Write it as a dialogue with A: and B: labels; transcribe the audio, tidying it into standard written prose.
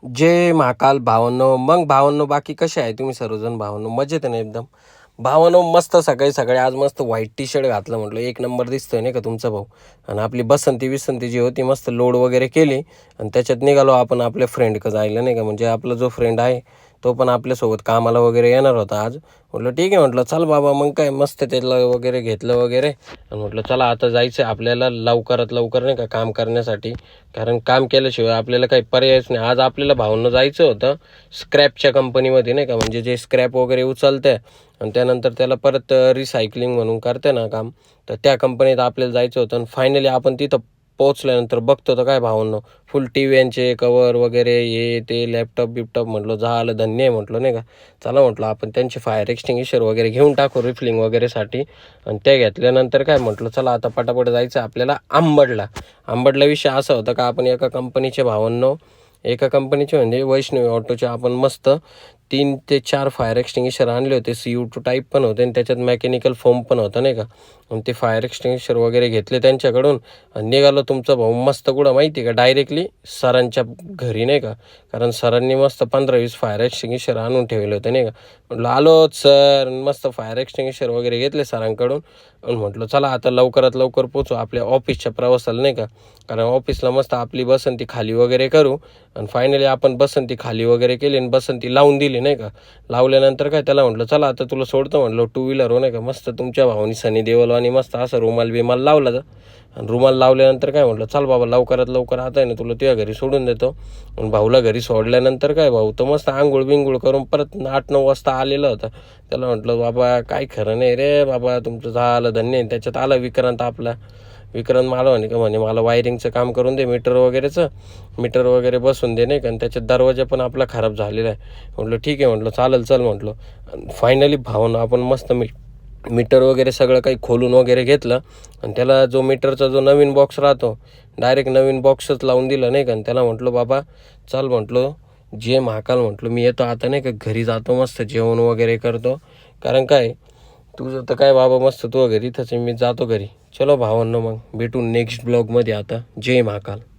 A: जय महाकाल भावांनो. मग भावांनो, बाकी कसे आहे तुम्ही सर्वजण? भावांनो मजेत आहे ना एकदम? भावांनो मस्त सकाळी सकाळी आज मस्त व्हाईट टी शर्ट घातलं, म्हटलं एक नंबर दिसतोय नाही का तुमचा भाऊ. आणि आपली बसंती विसंती जी होती मस्त लोड वगैरे केली आणि त्याच्यात निघालो आपण आपल्या फ्रेंडकडे जायला नाही का. म्हणजे आपला जो फ्रेंड आहे तो पण आपल्यासोबत कामाला वगैरे येणार होता आज. म्हटलं ठीक आहे, म्हटलं चल बाबा मग काय मस्त त्याला वगैरे घेतलं वगैरे आणि म्हटलं चला आता जायचं आपल्याला लवकरात लवकर नाही का काम करण्यासाठी. कारण काम केल्याशिवाय आपल्याला काही पर्यायच नाही. आज आपल्याला भावनं जायचं होतं स्क्रॅपच्या कंपनीमध्ये नाही का. म्हणजे जे स्क्रॅप वगैरे उचलते आणि त्यानंतर त्याला परत रिसायकलिंग म्हणून करते ना काम, तर त्या कंपनीत आपल्याला जायचं होतं. आणि फायनली आपण तिथं पोहोचल्यानंतर बघतो तर काय भावनं फुल टी व्हीचे कवर वगैरे हे ते लॅपटॉप बिपटॉप. म्हटलं झालं धन्य आहे म्हटलं नाही का. चला म्हटलं आपण त्यांचे फायर एक्सटिंग्विशर वगैरे घेऊन टाकू रिफिलिंग वगैरेसाठी. आणि त्या घेतल्यानंतर काय म्हटलं चला आता पटापट जायचं आपल्याला आंबडला. आंबडला विषय असा होता का आपण एका कंपनीचे म्हणजे वैष्णवी ऑटोचे आपण मस्त 3 ते 4 फायर एक्सटिंग्विशर आणले होते. CO2 टाईप पण होते आणि त्याच्यात मेकॅनिकल फोम पण होतं नाही का. आणि ते फायर एक्सटिंग्विशर वगैरे घेतले त्यांच्याकडून आणि निघालो. तुमचा भाऊ मस्त कुठं माहिती आहे का, डायरेक्टली सरांच्या घरी नाही का. कारण सरांनी मस्त 15-20 फायर एक्सटिंग्विशर आणून ठेवले होते नाही का. म्हटलं आलोच सर, मस्त फायर एक्सटिंग्विशर वगैरे घेतले सरांकडून आणि म्हटलं चला आता लवकरात लवकर पोचू आपल्या ऑफिसच्या प्रवासाला नाही का. कारण ऑफिसला मस्त आपली बसंती खाली वगैरे करू. आणि फायनली आपण बसंती खाली वगैरे केली आणि बसंती लावून दिली नाही का. लावल्यानंतर काय त्याला म्हटलं चला आता तुला सोडतो म्हटलं 2 व्हीलर हो नाही का. मस्त तुमच्या भावानी सनी देवल आणि मस्त असं रुमाल बिमाल लावला आणि रुमाल लावल्यानंतर काय म्हटलं चल बाबा लवकरात लवकर आता आहे ना तुला तुझ्या घरी सोडून देतो. आणि भाऊला घरी सोडल्यानंतर काय भाऊ तर मस्त आंघोळ बिंघोळ करून परत 8-9 वाजता आलेला होता. त्याला म्हटलं बाबा काय खरं नाही रे बाबा, तुमचं झालं धन्य. त्याच्यात आला विक्रांत आपला. विक्रांत मला म्हणे मला वायरिंगचं काम करून दे मीटर वगैरे बसून दे नाही का. आणि त्याच्यात दरवाजा पण आपला खराब झालेला आहे. म्हटलं ठीक आहे म्हटलं चालेल चल म्हटलं. फायनली भावनं आपण मस्त मीटर वगैरे सगळं काही खोलून वगैरे घेतलं आणि त्याला जो मीटरचा जो नवीन बॉक्स राहतो डायरेक्ट नवीन बॉक्सच लावून दिलं नाही का. आणि त्याला म्हटलं बाबा चल म्हटलं जे महाकाल म्हटलं मी येतो आता नाही का, घरी जातो मस्त जेवण वगैरे करतो. कारण काय तुझं तर काय बाबा मस्त तू घरी इथंच मी जातो घरी. चलो भावांनो मग भेटू नेक्स्ट ब्लॉगमध्ये. आता जय महाकाल.